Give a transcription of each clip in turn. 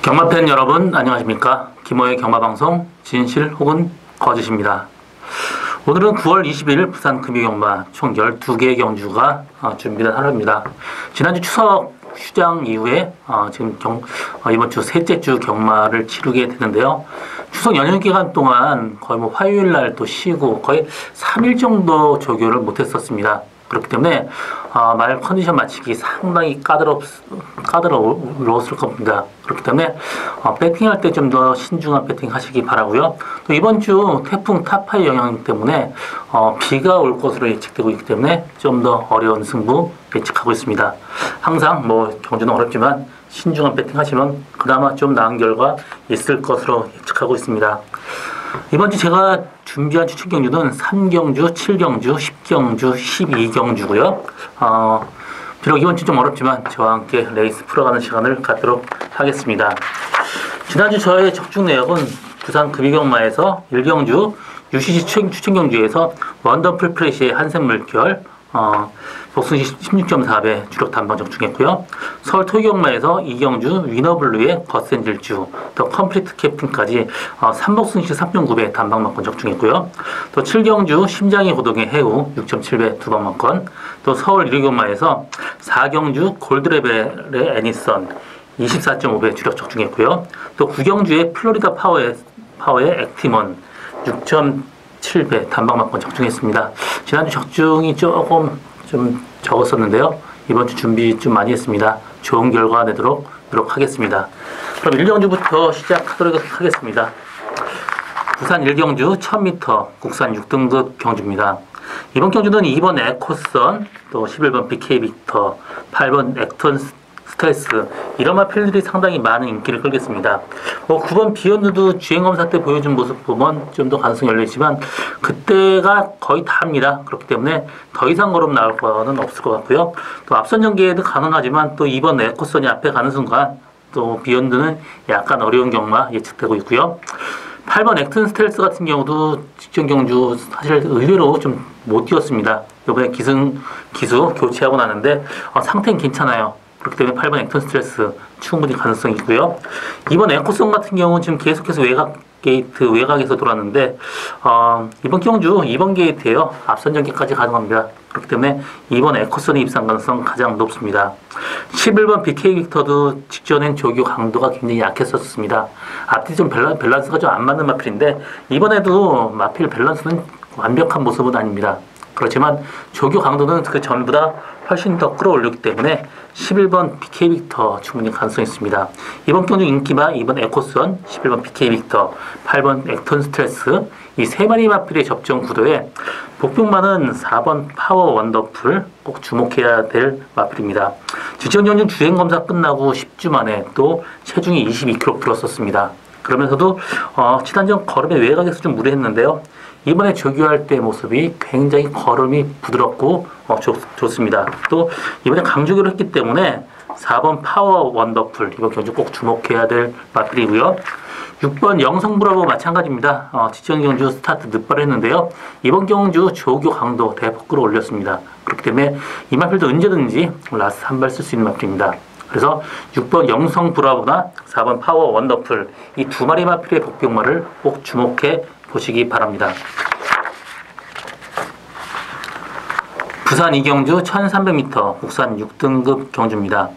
경마팬 여러분 안녕하십니까? 김호의 경마방송 진실 혹은 거짓입니다. 오늘은 9월 20일 부산 금요경마 총 12개의 경주가 준비된 하루입니다. 지난주 추석 휴장 이후에 지금 이번 주 셋째 주 경마를 치르게 되는데요. 추석 연휴 기간 동안 거의 뭐 화요일 날 또 쉬고 거의 3일 정도 조교를 못했었습니다. 그렇기 때문에 말 컨디션 맞추기 상당히 까다로웠을 겁니다. 그렇기 때문에 배팅할 때 좀 더 신중한 배팅 하시기 바라고요. 또 이번 주 태풍 타파의 영향 때문에 비가 올 것으로 예측되고 있기 때문에 좀 더 어려운 승부 예측하고 있습니다. 항상 뭐 경주는 어렵지만 신중한 배팅 하시면 그나마 좀 나은 결과 있을 것으로 예측하고 있습니다. 이번 주 제가 준비한 추천 경주는 3경주, 7경주, 10경주, 12경주고요. 비록 이번 주 좀 어렵지만 저와 함께 레이스 풀어가는 시간을 갖도록 하겠습니다. 지난주 저의 적중 내역은 부산 금이경마에서 1경주, UCC 추천 경주에서 원더풀 프레시의 한샘물결, 복승시 16.4배 주력 단방 적중했고요. 서울 토요경마에서 2경주 위너블루의 거센질주, 또 컴플리트 캡틴까지 3복승시 3.9배 단방만권 적중했고요. 또 7경주 심장이 고동의 해우 6.7배 두방만권, 또 서울 1경마에서 4경주 골드레벨의 애니선 24.5배 주력 적중했고요. 또 9경주의 플로리다 파워의 액티먼 6.7배 단방만권 적중했습니다. 지난주 적중이 조금 좀 적었었는데요. 이번 주 준비 좀 많이 했습니다. 좋은 결과 내도록 노력하겠습니다. 그럼 1경주부터 시작하도록 하겠습니다. 부산 1경주 1000m 국산 6등급 경주입니다. 이번 경주는 2번 에코선, 또 11번 BK 빅터, 8번 액턴 스트레스 이런 마필들이 상당히 많은 인기를 끌겠습니다. 9번 비욘드도 주행검사 때 보여준 모습 보면 좀 더 가능성이 열려있지만 그때가 거의 다입니다. 그렇기 때문에 더 이상 걸음 나올 거는 없을 것 같고요. 또 앞선 전개에도 가능하지만 또 이번 에코선이 앞에 가는 순간 또 비욘드는 약간 어려운 경마 예측되고 있고요. 8번 액턴 스트레스 같은 경우도 직전 경주 사실 의외로 좀 못 뛰었습니다. 이번에 기수 교체하고 나는데 상태는 괜찮아요. 그렇기 때문에 8번 액턴 스트레스 충분히 가능성이 있고요. 이번 에코선 같은 경우는 지금 계속해서 외곽에서 돌았는데 이번 경주 2번 게이트에요. 앞선 전개까지 가능합니다. 그렇기 때문에 이번 에코선의 입상 가능성 가장 높습니다. 11번 BK 빅터도 직전엔 조교 강도가 굉장히 약했었습니다. 앞뒤 좀 밸런스가 좀 안 맞는 마필인데 이번에도 마필 밸런스는 완벽한 모습은 아닙니다. 그렇지만 조교 강도는 그 전보다 훨씬 더 끌어올렸기 때문에 11번 BK 빅터 충분히 가능성이 있습니다. 이번 경주 인기마 2번 에코선, 11번 BK 빅터, 8번 액턴 스트레스 이 세 마리 마필의 접전 구도에 복병마는 4번 파워 원더풀 꼭 주목해야 될 마필입니다. 직전 경주 주행검사 끝나고 10주 만에 또 체중이 22kg 들었었습니다. 그러면서도 지난전 걸음의 외곽에서 좀 무리했는데요. 이번에 조교할 때 모습이 굉장히 걸음이 부드럽고 좋습니다. 또 이번에 강조교를 했기 때문에 4번 파워 원더풀 이번 경주 꼭 주목해야 될 마필이고요. 6번 영성브라보 마찬가지입니다. 직전 경주 스타트 늦발을 했는데요. 이번 경주 조교 강도 대폭 끌어올렸습니다. 그렇기 때문에 이 마필도 언제든지 라스트 한 발 쓸 수 있는 마필입니다. 그래서 6번 영성 브라보나 4번 파워 원더풀 이 두 마리 마필의 복병마를 꼭 주목해 보시기 바랍니다. 부산 2경주 1300m 국산 6등급 경주입니다.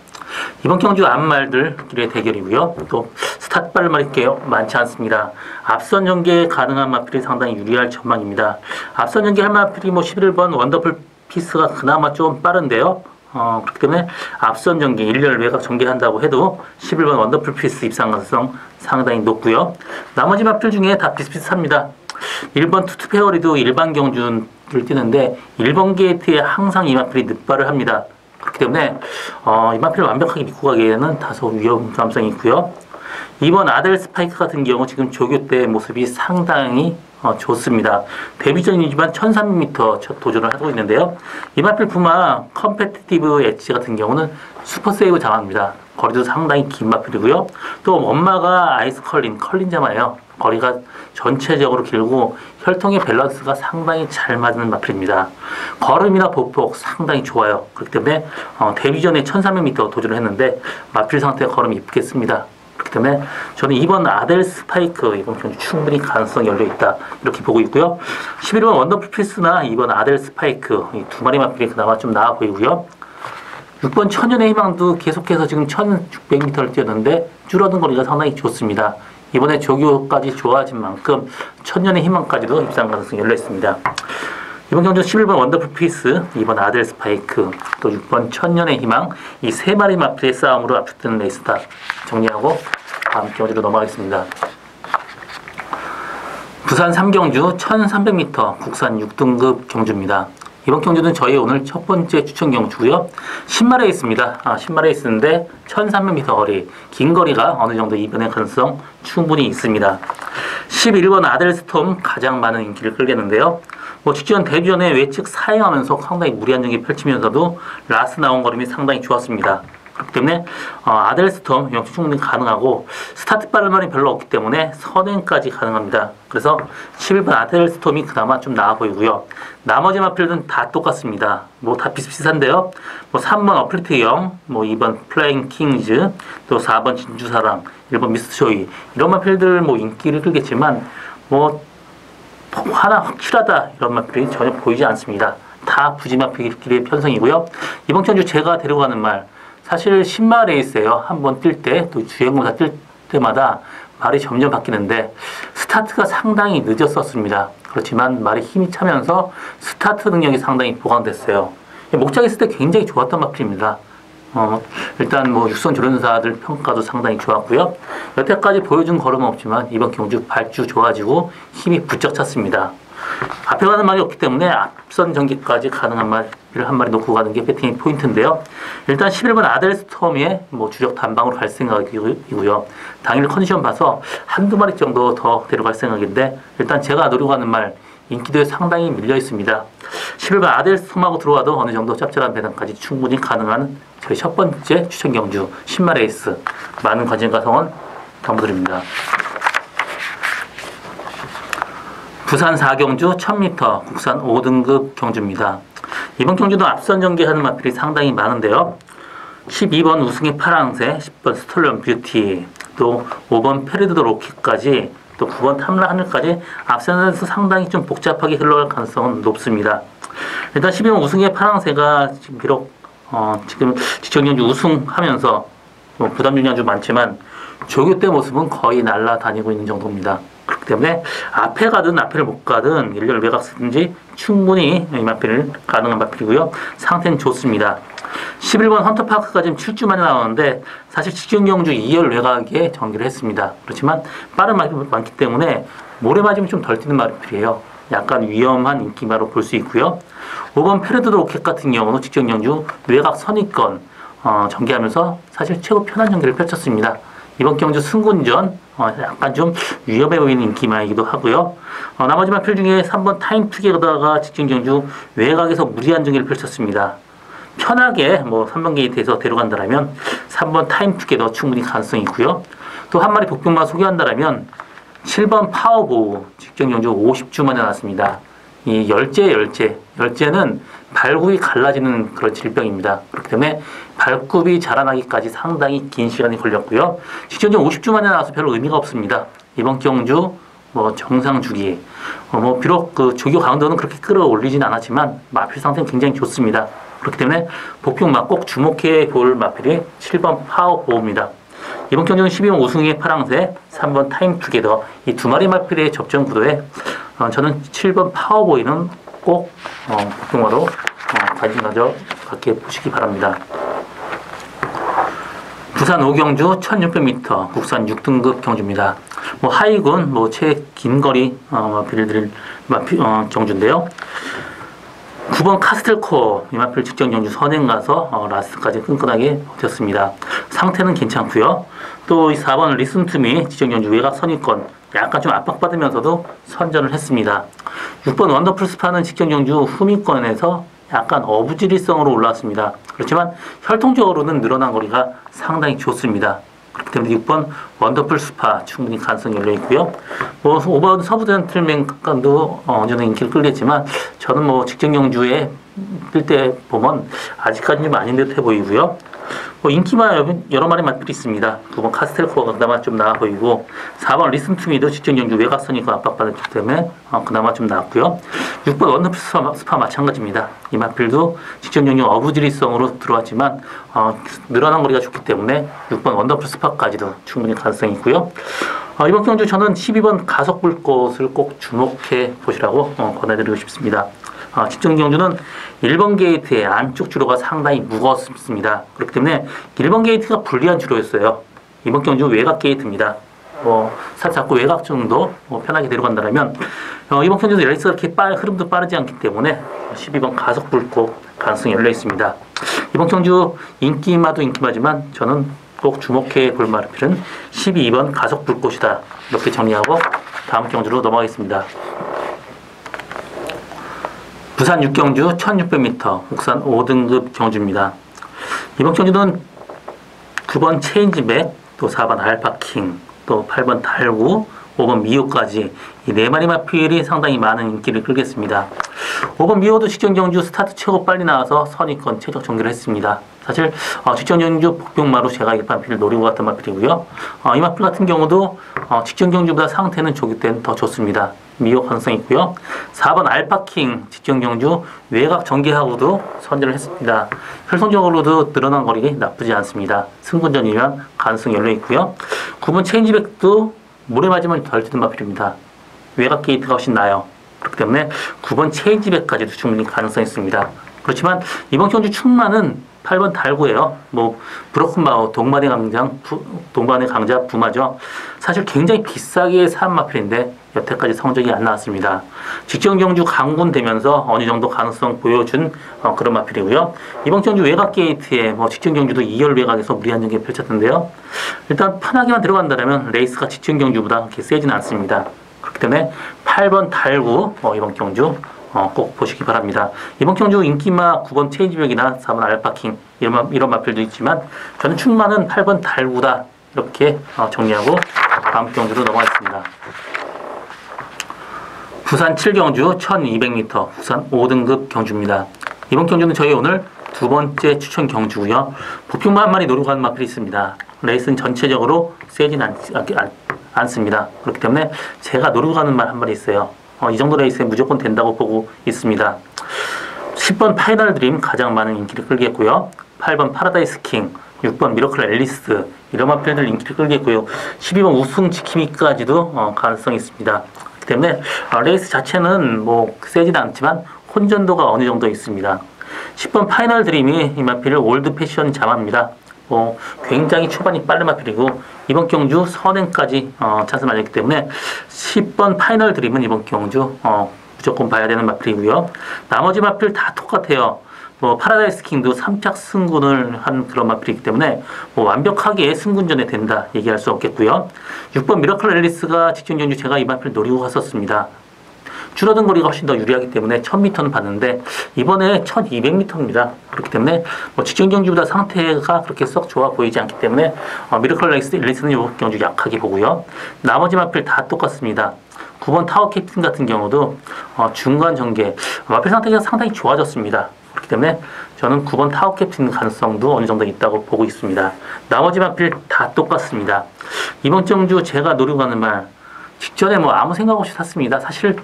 이번 경주 앞말들끼리의 대결이고요. 또 스타트발 말이 꽤 많지 않습니다. 앞선 전개 가능한 마필이 상당히 유리할 전망입니다. 앞선 전개 할 마필이 11번 원더풀 피스가 그나마 좀 빠른데요. 그렇기 때문에 앞선 전개 1열 외곽 전개한다고 해도 11번 원더풀 피스 입상 가능성 상당히 높고요. 나머지 마필 중에 다 비슷비슷합니다. 1번 투투페어리도 일반 경주를 뛰는데 1번 게이트에 항상 이 마필이 늦발을 합니다. 그렇기 때문에 이 마필을 완벽하게 믿고 가기에는 다소 위험성이 있고요. 2번 아델 스파이크 같은 경우 지금 조교 때 모습이 상당히 좋습니다. 데뷔전이지만 1300m 첫 도전을 하고 있는데요. 이 마필 푸마 컴페티티브 엣지 같은 경우는 슈퍼 세이브 장합니다. 거리도 상당히 긴 마필이고요. 또 엄마가 아이스 컬린 자마예요. 거리가 전체적으로 길고 혈통의 밸런스가 상당히 잘 맞는 마필입니다. 걸음이나 보폭 상당히 좋아요. 그렇기 때문에 데뷔전에 1300m 도전을 했는데 마필 상태의 걸음이 이쁘겠습니다. 그렇기 때문에 저는 2번 아델 스파이크 이번 경주 충분히 가능성이 열려있다 이렇게 보고 있고요. 11번 원더풀 피스나 2번 아델 스파이크 이 두 마리 마필이 그나마 좀 나아 보이고요. 6번 천연의 희망도 계속해서 지금 1600m를 뛰었는데 줄어든 거리가 상당히 좋습니다. 이번에 조교까지 좋아진 만큼 천년의 희망까지도 입상 가능성이 열려있습니다. 이번 경주 11번 원더풀 피스, 2번 아델 스파이크, 또 6번 천년의 희망 이 세 마리 마필의 싸움으로 압축되는 레이스다 정리하고 다음 경주로 넘어가겠습니다. 부산 3경주 1300m 국산 6등급 경주입니다. 이번 경주는 저희 오늘 첫 번째 추천 경주고요. 10마리에 있습니다. 10마리에 있는데 1300m 거리, 긴 거리가 어느 정도 이변의 가능성 충분히 있습니다. 11번 아델스톰 가장 많은 인기를 끌겠는데요. 직전 데뷔 전에 외측 사행하면서 상당히 무리한 경기 펼치면서도 라스 나온 걸음이 상당히 좋았습니다. 그렇기 때문에 아델스톰 역시 충분히 가능하고 스타트 빠른 말이 별로 없기 때문에 선행까지 가능합니다. 그래서 11번 아델스톰이 그나마 좀 나아 보이고요. 나머지 마필들은 다 똑같습니다. 다 비슷비슷한데요. 3번 어플리트 영, 2번 플라잉 킹즈, 또 4번 진주사랑, 1번 미스터 조이 이런 마필들 인기를 끌겠지만 하나 확실하다 이런 마필이 전혀 보이지 않습니다. 다 부지 마필의 편성이고요. 이번 경주 제가 데려가는 말 사실 10마 레이스예요. 한번 뛸 때 또 주행검사 뛸 때마다 말이 점점 바뀌는데 스타트가 상당히 늦었었습니다. 그렇지만 말이 힘이 차면서 스타트 능력이 상당히 보강됐어요. 목장했을 때 굉장히 좋았던 마필입니다. 일단 육선 조련사들 평가도 상당히 좋았고요. 여태까지 보여준 걸음은 없지만 이번 경주 발주 좋아지고 힘이 부쩍 찼습니다. 앞에 가는 말이 없기 때문에 앞선 전기까지 가능한 말을 한 마리 놓고 가는 게 배팅의 포인트인데요. 일단 11번 아델스톰에 주력 단방으로 갈 생각이고요. 당일 컨디션 봐서 한두 마리 정도 더 데려갈 생각인데 일단 제가 노리고 가는 말 인기도에 상당히 밀려 있습니다. 11번 아델스톰하고 들어와도 어느 정도 짭짤한 배당까지 충분히 가능한 저희 첫 번째 추천 경주 10마 레이스 많은 관심과 성원 당부드립니다. 부산 4경주 1000m 국산 5등급 경주입니다. 이번 경주도 앞선 전개하는 마필이 상당히 많은데요. 12번 우승의 파랑새, 10번 스톨런 뷰티, 또 5번 페리드 로키까지, 또 9번 탐라 하늘까지 앞선에서 상당히 좀 복잡하게 흘러갈 가능성은 높습니다. 일단 12번 우승의 파랑새가 지금 비록 지금 직전 경주 우승하면서 부담 중량이 좀 많지만 조교 때 모습은 거의 날아다니고 있는 정도입니다. 그렇기 때문에 앞에 가든 앞에를 못 가든 일렬 외곽 쓰든지 충분히 이 마필을 가능한 마필이고요. 상태는 좋습니다. 11번 헌터파크가 지금 7주 만에 나오는데 사실 직전 경주 2열 외곽에 전개를 했습니다. 그렇지만 빠른 마필이 많기 때문에 모래 맞으면 좀 덜 뛰는 마필이에요. 약간 위험한 인기마로 볼 수 있고요. 5번 페르드 로켓 같은 경우는 직전 경주 외곽 선입권 전개하면서 사실 최고 편한 전개를 펼쳤습니다. 이번 경주 승군전 약간 좀 위험해 보이는 인기마이기도 하고요. 나머지 마필 중에 3번 타임 투게더가 직전 경주 외곽에서 무리한 전개를 펼쳤습니다. 편하게 3번 게이트에서 데려간다면 3번 타임 투게더 충분히 가능성이 있고요. 또 한 마리 복병만 소개한다면 7번 파워보우 직전 경주 50주 만에 나왔습니다. 이 열재는 발굽이 갈라지는 그런 질병입니다. 그렇기 때문에 발굽이 자라나기까지 상당히 긴 시간이 걸렸고요. 직전 경주 50주 만에 나와서 별로 의미가 없습니다. 이번 경주 정상 주기 비록 그 조교 강도는 그렇게 끌어올리진 않았지만 마필 상태는 굉장히 좋습니다. 그렇기 때문에 복병만 꼭 주목해 볼 마필이 7번 파워보우입니다. 이번 경주는 12번 우승의 파랑새, 3번 타임 투게더 이 두 마리 마필의 접전 구도에 저는 7번 파워보이는 꼭 복병화로 관심 가져 갖게 보시기 바랍니다. 부산 5경주 1600m 국산 6등급 경주입니다. 하이군 최긴거리 마필을 경주인데요. 9번 카스텔코어 이 마필 직전 경주 선행 가서 라스트까지 끈끈하게 버텼습니다. 상태는 괜찮고요. 또 이 4번 리슨투미 직전 경주 외곽 선입권 약간 좀 압박받으면서도 선전을 했습니다. 6번 원더풀 스파는 직전 경주 후미권에서 약간 어부지리성으로 올라왔습니다. 그렇지만 혈통적으로는 늘어난 거리가 상당히 좋습니다. 그렇기 때문에 6번 원더풀 스파 충분히 가능성이 열려있고요. 5번 서부 젠틀맨도 어느 정도 인기를 끌겠지만 저는 직전 경주에 뛸 때 보면 아직까지는 좀 아닌 듯해 보이고요. 인기마 여러 마리 맛들이 있습니다. 9번 카스텔코가 그나마 좀 나아 보이고 4번 리슨투미도 직전 경주 외곽선이고 압박받았기 때문에 그나마 좀 나았고요. 6번 원더풀 스파 마찬가지입니다. 이 마필도 직전 경주 어부지리성으로 들어왔지만 늘어난 거리가 좋기 때문에 6번 원더풀 스파까지도 충분히 가능성이 있고요. 이번 경주 저는 12번 가속불꽃을 꼭 주목해 보시라고 권해드리고 싶습니다. 직전 경주는 1번 게이트의 안쪽 주로가 상당히 무겁습니다. 그렇기 때문에 1번 게이트가 불리한 주로였어요. 이번 경주 외곽 게이트입니다. 자꾸 외곽 정도 편하게 내려간다면 이번 경주도 레이스가 그렇게 흐름도 빠르지 않기 때문에 12번 가속불꽃 가능성이 열려 있습니다. 이번 경주 인기마도 인기마지만 저는 꼭 주목해 볼 마필은 12번 가속불꽃이다. 이렇게 정리하고 다음 경주로 넘어가겠습니다. 부산 6경주 1600m 국산 5등급 경주입니다. 이번 경주는 9번 체인지백, 또 4번 알파킹, 또 8번 달구, 5번 미호까지 이 4마리 마필이 상당히 많은 인기를 끌겠습니다. 5번 미호도 직전 경주 스타트 최고 빨리 나와서 선입권 최적 정리를 했습니다. 사실 직전 경주 복병마로 제가 이 마필을 노리고 갔던 마필이고요. 이 마필 같은 경우도 직전 경주보다 상태는 조기 때는 더 좋습니다. 미호 가능성이 있고요. 4번 알파킹 직전 경주 외곽 전개하고도 선전을 했습니다. 혈통적으로도 늘어난 거리 나쁘지 않습니다. 승분전이면 가능성이 열려 있고요. 9번 체인지백도 모래 맞으면 덜 뜨는 마필입니다. 외곽 게이트가 훨씬 나아요. 그렇기 때문에 9번 체인지백까지도 충분히 가능성이 있습니다. 그렇지만 이번 경주 충마는 8번 달구예요. 브로큰마우 동반의 강자 부마죠. 사실 굉장히 비싸게 산 마필인데 여태까지 성적이 안 나왔습니다. 직전 경주 강군되면서 어느 정도 가능성 보여준 그런 마필이고요. 이번 경주 외곽 게이트에 직전 경주도 2열 외곽에서 무리한 전개 펼쳤던데요. 일단 편하게만 들어간다면 레이스가 직전 경주보다 그렇게 세지는 않습니다. 그렇기 때문에 8번 달구 이번 경주 꼭 보시기 바랍니다. 이번 경주 인기마 9번 체인지백이나 4번 알파킹 이런 마필도 있지만 저는 충마는 8번 달구다 이렇게 정리하고 다음 경주로 넘어가겠습니다. 부산 7경주 1200m 부산 5등급 경주입니다. 이번 경주는 저희 오늘 두 번째 추천 경주고요. 보평만 한 마리 노리고 가는 마필이 있습니다. 레이스는 전체적으로 세진 않습니다. 그렇기 때문에 제가 노리고 가는 말 한 마리 있어요. 이 정도 레이스에 무조건 된다고 보고 있습니다. 10번 파이널 드림 가장 많은 인기를 끌겠고요. 8번 파라다이스 킹, 6번 미러클 앨리스 이런 마필들 인기를 끌겠고요. 12번 우승 지킴이까지도 가능성이 있습니다. 그렇기 때문에 레이스 자체는 세지는 않지만 혼전도가 어느 정도 있습니다. 10번 파이널 드림이 이 마필을 올드 패션 자마입니다. 굉장히 초반이 빠른 마필이고 이번 경주 선행까지 찬스 맞았기 때문에 10번 파이널 드림은 이번 경주 무조건 봐야 되는 마필이고요. 나머지 마필 다 똑같아요. 파라다이스 킹도 3착 승군을 한 그런 마필이기 때문에 완벽하게 승군전에 된다 얘기할 수 없겠고요. 6번 미러클 앨리스가 직전 경주 제가 이 마필 노리고 갔었습니다. 줄어든 거리가 훨씬 더 유리하기 때문에 1000m는 봤는데 이번에 1200m입니다. 그렇기 때문에 직전 경주보다 상태가 그렇게 썩 좋아 보이지 않기 때문에 미러클 앨리스는 이번 경주 약하게 보고요. 나머지 마필 다 똑같습니다. 9번 타워 캡틴 같은 경우도 중간 전개 마필 상태가 상당히 좋아졌습니다. 그렇기 때문에 저는 9번 타워 캡틴 가능성도 어느 정도 있다고 보고 있습니다. 나머지 마필 다 똑같습니다. 이번 경주 제가 노리고 가는 말 직전에 아무 생각 없이 샀습니다. 사실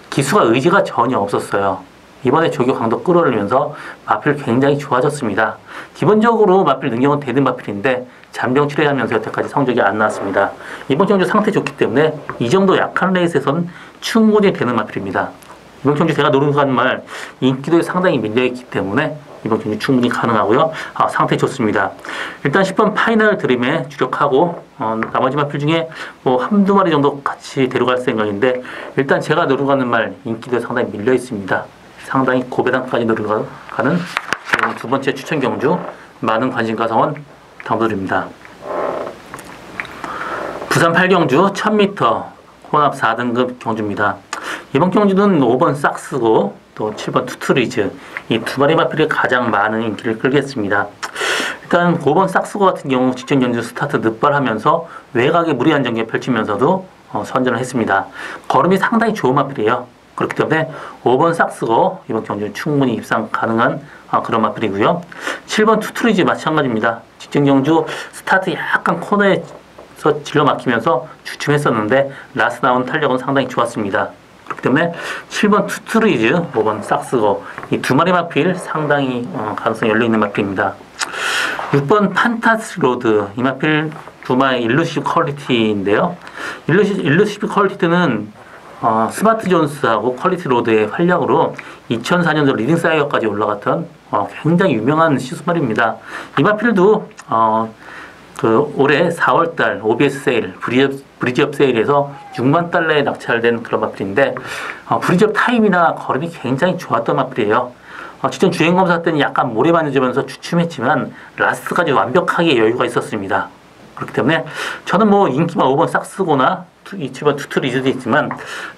기수가 의지가 전혀 없었어요. 이번에 조교 강도 끌어올리면서 마필 굉장히 좋아졌습니다. 기본적으로 마필 능력은 되는 마필인데 잔병 치료하면서 여태까지 성적이 안 나왔습니다. 이번 경주 상태 좋기 때문에 이 정도 약한 레이스에선 충분히 되는 마필입니다. 이번 경주 제가 노리고 가는 말 인기도에 상당히 밀려있기 때문에 이번 경주 충분히 가능하고요. 상태 좋습니다. 일단 10번 파이널 드림에 주력하고 나머지 마필 중에 한두 마리 정도 같이 데려갈 생각인데 일단 제가 노리고 가는 말 인기도에 상당히 밀려 있습니다. 상당히 고배당까지 노리고 가는 두 번째 추천 경주 많은 관심과 성원 당부드립니다. 부산 8경주 1000m 혼합 4등급 경주입니다. 이번 경주는 5번 삭스고 또 7번 투트리즈 이 두 마리 마필이 가장 많은 인기를 끌겠습니다. 일단 5번 삭스고 같은 경우 직전 경주 스타트 늦발하면서 외곽에 무리한 전개 펼치면서도 선전을 했습니다. 걸음이 상당히 좋은 마필이에요. 그렇기 때문에 5번 삭스고 이번 경주 충분히 입상 가능한 그런 마필이고요. 7번 투트리즈 마찬가지입니다. 직전 경주 스타트 약간 코너에서 질러 막히면서 주춤했었는데 라스 나온 탄력은 상당히 좋았습니다. 그렇기 때문에 7번 투트리즈, 5번 삭스고 이 두 마리 마필 상당히 가능성이 열려있는 마필입니다. 6번 판타스 로드, 이 마필 두 마리 일루시브 퀄리티인데요. 일루시브 퀄리티는 스마트 존스하고 퀄리티 로드의 활약으로 2004년도 리딩 사이어까지 올라갔던 굉장히 유명한 시스말입니다. 이 마필도 올해 4월달 OBS 세일, 브리지업 세일에서 6만 달러에 낙찰된 그런 마필인데 브리지업 타임이나 걸음이 굉장히 좋았던 마필이에요. 직전 주행검사 때는 약간 모래 만져면서 주춤했지만 라스트까지 완벽하게 여유가 있었습니다. 그렇기 때문에 저는 뭐 인기만 5번 삭스고나 7번 투트리즈도 있지만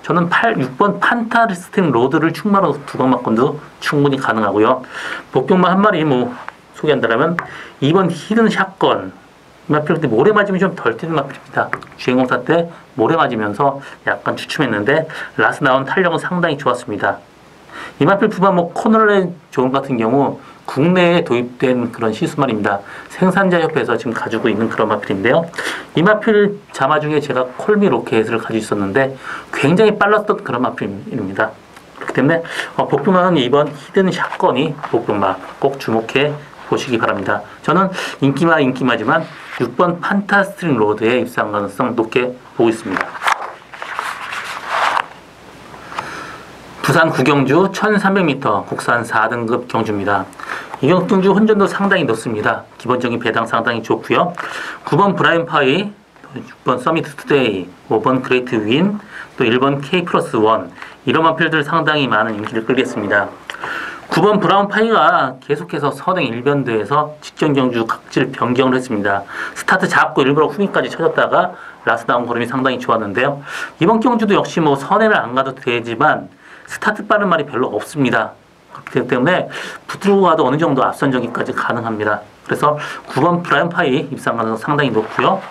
저는 6번 판타스틱 로드를 충마로 두방막건도 충분히 가능하고요. 복병만 한 마리 소개한다면 2번 히든 샷건, 이 마필 때 모래 맞으면 좀 덜 뛰는 마필입니다. 주행공사 때 모래 맞으면서 약간 주춤했는데 라스 나온 탄력은 상당히 좋았습니다. 이 마필 부반 코널레 존 같은 경우 국내에 도입된 그런 시스말입니다. 생산자 협회에서 지금 가지고 있는 그런 마필인데요. 이 마필 자마 중에 제가 콜미 로켓을 가지고 있었는데 굉장히 빨랐던 그런 마필입니다. 그렇기 때문에 복병마는 이번 히든 샷건이 복병마 꼭 주목해 보시기 바랍니다. 저는 인기마지만 6번 판타스틱 로드의 입상 가능성 높게 보고 있습니다. 부산 구경주 1300m 국산 4등급 경주입니다. 이 경주 혼전도 상당히 높습니다. 기본적인 배당 상당히 좋고요. 9번 브라이언 파이, 6번 서미트 투데이, 5번 그레이트 윈, 또 1번 K 플러스 1 이런 마필들 상당히 많은 인기를 끌겠습니다. 9번 브라운 파이가 계속해서 선행 일변도에서 직전 경주 각질 변경을 했습니다. 스타트 잡고 일부러 후미까지 쳐졌다가 라스 나온 걸음이 상당히 좋았는데요. 이번 경주도 역시 선행을 안 가도 되지만 스타트 빠른 말이 별로 없습니다. 그렇기 때문에 붙들고 가도 어느 정도 앞선 전기까지 가능합니다. 그래서 9번 브라이언 파이 입상 가능성 상당히 높고요.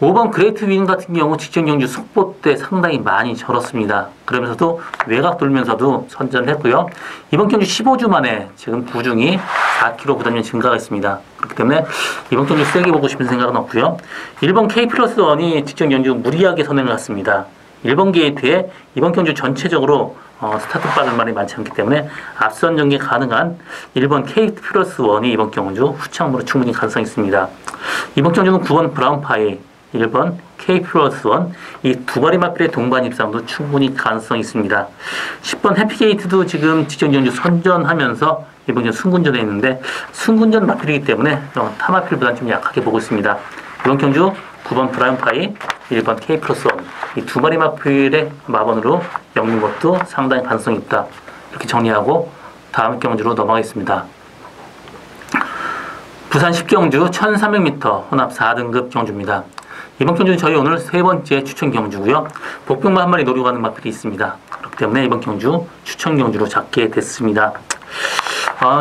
5번 그레이트 윈 같은 경우 직전 경주 속보 때 상당히 많이 절었습니다. 그러면서도 외곽 돌면서도 선전을 했고요. 이번 경주 15주 만에 지금 부중이 4kg 부담량 증가가 있습니다. 그렇기 때문에 이번 경주 세게 보고 싶은 생각은 없고요. 1번 K 플러스 1이 직전 경주 무리하게 선행을 갔습니다. 1번 게이트에 이번 경주 전체적으로 스타트 빠른 말이 많지 않기 때문에 앞선 전개 가능한 1번 K 플러스 1이 이번 경주 후창으로 충분히 가능성이 있습니다. 이번 경주는 9번 브라운 파이, 1번 K 플러스 1 이 두 마리 마필의 동반 입상도 충분히 가능성이 있습니다. 10번 해피게이트도 지금 직전 경주 선전하면서 이번 경주 순군전에 있는데 순군전 마필이기 때문에 타 마필보다는 좀 약하게 보고 있습니다. 이번 경주 9번 브라이언 파이, 1번 K 플러스 1 이 두 마리 마필의 마번으로 엮는 것도 상당히 가능성이 있다. 이렇게 정리하고 다음 경주로 넘어가겠습니다. 부산 10경주 1300m 혼합 4등급 경주입니다. 이번 경주는 저희 오늘 세 번째 추천 경주고요. 복병마 한 마리 노리고 가는 마필이 있습니다. 그렇기 때문에 이번 경주 추천 경주로 잡게 됐습니다.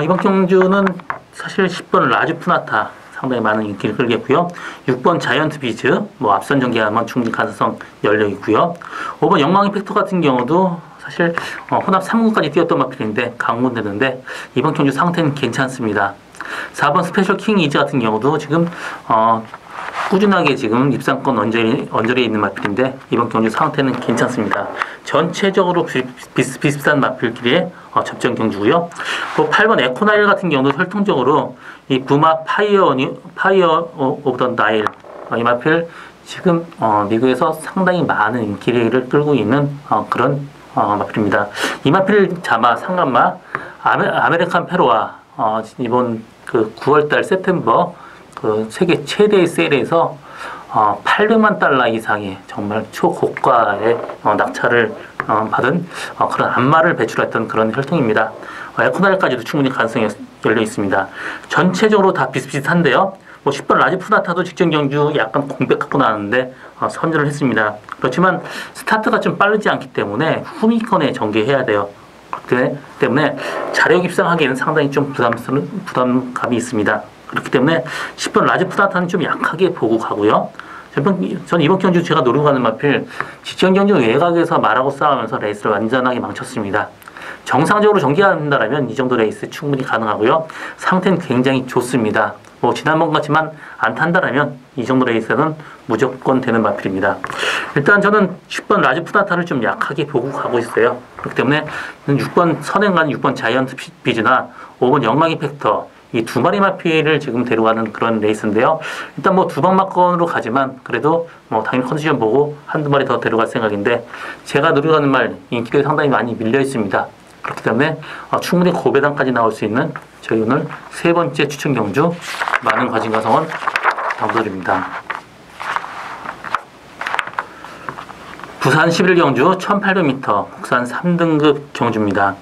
이번 경주는 사실 10번 라주 푸나타 상당히 많은 인기를 끌겠고요. 6번 자이언트 비즈 앞선 전개하면 충분히 가능성 열려 있고요. 5번 영광 이펙터 같은 경우도 사실 혼합 3군까지 뛰었던 마필인데 강군되는데 이번 경주 상태는 괜찮습니다. 4번 스페셜 킹 이즈 같은 경우도 지금 꾸준하게 지금 입상권 언저리에 있는 마필인데 이번 경주 상태는 괜찮습니다. 전체적으로 비슷비슷한 마필끼리의 접전 경주고요. 8번 에코나일 같은 경우도 혈통적으로 이 부마 파이어 오브 더 나일 이 마필 지금 미국에서 상당히 많은 인기를 끌고 있는 그런 마필입니다. 이 마필 자마 상간마 아메리칸 페로와 이번 9월달 세프템버 세계 최대의 세일에서 800만 달러 이상의 정말 초고가의 낙찰을 받은 그런 안마를 배출했던 그런 혈통입니다. 에코날까지도 충분히 가능성이 열려 있습니다. 전체적으로 다 비슷비슷한데요. 10번 라지 푸나타도 직전 경주 약간 공백 갖고 나왔는데 선전을 했습니다. 그렇지만 스타트가 좀 빠르지 않기 때문에 후미권에 전개해야 돼요. 그렇기 때문에 자력 입상하기에는 상당히 좀 부담감이 있습니다. 그렇기 때문에 10번 라지 푸나타는 좀 약하게 보고 가고요. 전 이번 경주 제가 노리고 가는 마필 직전 경주 외곽에서 말하고 싸우면서 레이스를 완전하게 망쳤습니다. 정상적으로 전개한다면 이 정도 레이스 충분히 가능하고요. 상태는 굉장히 좋습니다. 뭐 지난번 같지만 안 탄다라면 이 정도 레이스는 무조건 되는 마필입니다. 일단 저는 10번 라지 푸나타를 좀 약하게 보고 가고 있어요. 그렇기 때문에 6번 선행간 6번 자이언트 비즈나 5번 영광이 팩터 이 두 마리 마필을 지금 데려가는 그런 레이스인데요. 일단 뭐 두방막건으로 가지만 그래도 뭐 당연히 컨디션 보고 한두 마리 더 데려갈 생각인데 제가 노려가는 말 인기도 상당히 많이 밀려 있습니다. 그렇기 때문에 충분히 고배당까지 나올 수 있는 저희 오늘 세 번째 추천 경주 많은 관심과 성원 당부드립니다. 부산 11경주 1800m 국산 3등급 경주입니다.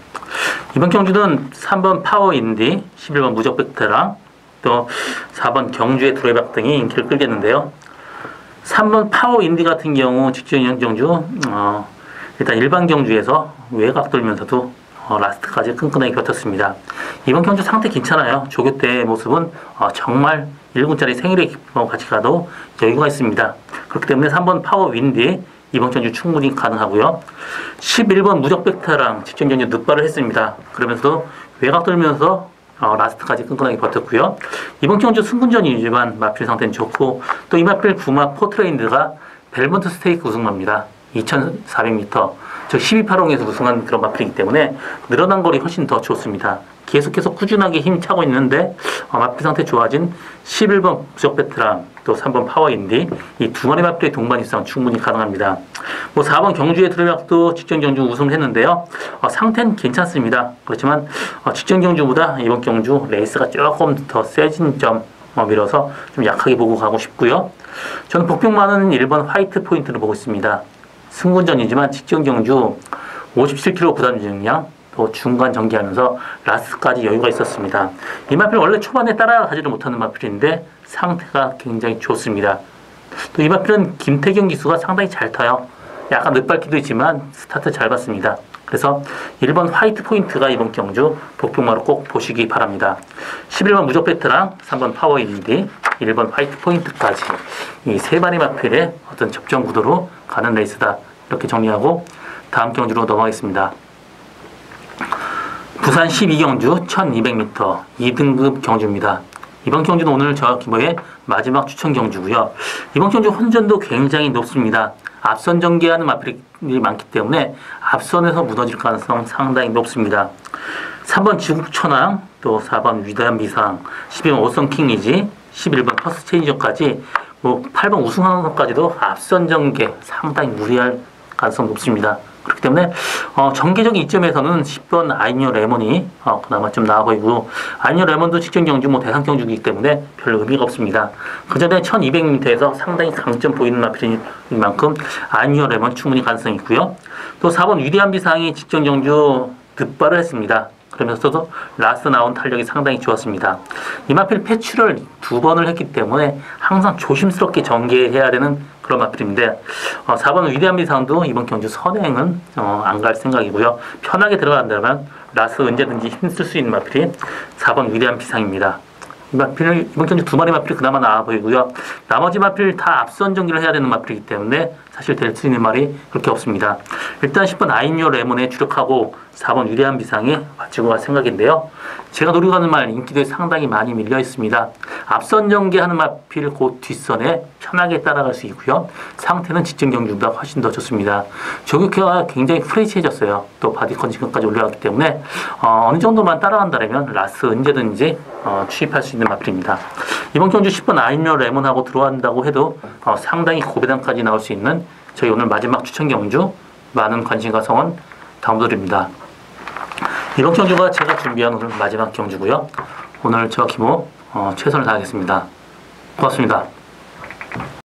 이번 경주는 3번 파워인디, 11번 무적백태랑 또 4번 경주의 두레박 등이 인기를 끌겠는데요. 3번 파워인디 같은 경우 직전 경주 일단 일반 경주에서 외곽 돌면서도 라스트까지 끈끈하게 버텼습니다. 이번 경주 상태 괜찮아요. 조교 때의 모습은 정말 1군짜리 생일의 기쁨과 같이 가도 여유가 있습니다. 그렇기 때문에 3번 파워윈디 이번 경주 충분히 가능하고요. 11번 무적백타랑 직전 경주 늑발을 했습니다. 그러면서도 외곽 돌면서 라스트까지 끈끈하게 버텼고요. 이번 경주 승분전이지만 마필 상태는 좋고 또 이 마필 구마 포트레인드가 벨몬트 스테이크 우승마입니다. 2400m 즉 12.8홍에서 우승한 그런 마필이기 때문에 늘어난 거리 훨씬 더 좋습니다. 계속해서 꾸준하게 힘차고 있는데 마필 상태 좋아진 11번 무적배트랑 또 3번 파워인디 이 두 마리 마필의 동반 이상 충분히 가능합니다. 뭐 4번 경주의 드래박도 직전 경주 우승을 했는데요. 상태는 괜찮습니다. 그렇지만 직전 경주보다 이번 경주 레이스가 조금 더 세진 점 밀어서 좀 약하게 보고 가고 싶고요. 저는 복병 많은 1번 화이트 포인트를 보고 있습니다. 승군전이지만 직전 경주 57kg 부담 중량 또 중간 전개하면서 라스트까지 여유가 있었습니다. 이 마필 원래 초반에 따라가지를 못하는 마필인데 상태가 굉장히 좋습니다. 또 이 마필은 김태경 기수가 상당히 잘 타요. 약간 늦밟기도 있지만 스타트 잘 봤습니다. 그래서 1번 화이트 포인트가 이번 경주 복병마로 꼭 보시기 바랍니다. 11번 무적배트랑 3번 파워인디 1번 화이트 포인트까지 이 세 마리 마필의 어떤 접전 구도로 가는 레이스다. 이렇게 정리하고 다음 경주로 넘어가겠습니다. 부산 12경주 1200m 2등급 경주입니다. 이번 경주는 오늘 저 기모의 마지막 추천 경주고요. 이번 경주 혼전도 굉장히 높습니다. 앞선 전개하는 마필이 많기 때문에 앞선에서 무너질 가능성 상당히 높습니다. 3번 지국천왕, 또 4번 위대한 비상, 12번 오성킹리지, 11번 퍼스 체인저까지 뭐 8번 우승하는것까지도 앞선 전개 상당히 무리할 가능성 높습니다. 그렇기 때문에 전개적인 이점에서는 10번 아이니어 레몬이 그나마 좀 나아 보이고 아이니어 레몬도 직전 경주 뭐 대상 경주이기 때문에 별 의미가 없습니다. 그 전에 1200m에서 상당히 강점 보이는 마필인 만큼 아이니어 레몬 충분히 가능성이 있고요. 또 4번 위대한 비상이 직전 경주 득발을 했습니다. 그러면서도 라스트 나온 탄력이 상당히 좋았습니다. 이 마필 패출을 2번을 했기 때문에 항상 조심스럽게 전개해야 되는 그런 마필인데 4번 위대한 비상도 이번 경주 선행은 안 갈 생각이고요. 편하게 들어간다면 라스트 언제든지 힘쓸 수 있는 마필이 4번 위대한 비상입니다. 이 마필을 이번 경주 두 마리 마필이 그나마 나아 보이고요. 나머지 마필 다 앞선 전개를 해야 되는 마필이기 때문에 사실 될 수 있는 말이 그렇게 없습니다. 일단 10번 아이니어 레몬에 주력하고 4번 위대한 비상에 맞추고 갈 생각인데요. 제가 노리고 가는 말 인기도에 상당히 많이 밀려 있습니다. 앞선 전개하는 마필 곧 뒷선에 편하게 따라갈 수 있고요. 상태는 직전 경주보다 훨씬 더 좋습니다. 조격회가 굉장히 프레시해졌어요. 또 바디 컨디션까지 올라갔기 때문에 어느 정도만 따라간다면 라스 언제든지 취입할 수 있는 마필입니다. 이번 경주 10번 아이니어 레몬하고 들어간다고 해도 상당히 고배당까지 나올 수 있는 저희 오늘 마지막 추천 경주 많은 관심과 성원 당부드립니다. 이번 경주가 제가 준비한 오늘 마지막 경주고요. 오늘 저 기모 최선을 다하겠습니다. 고맙습니다.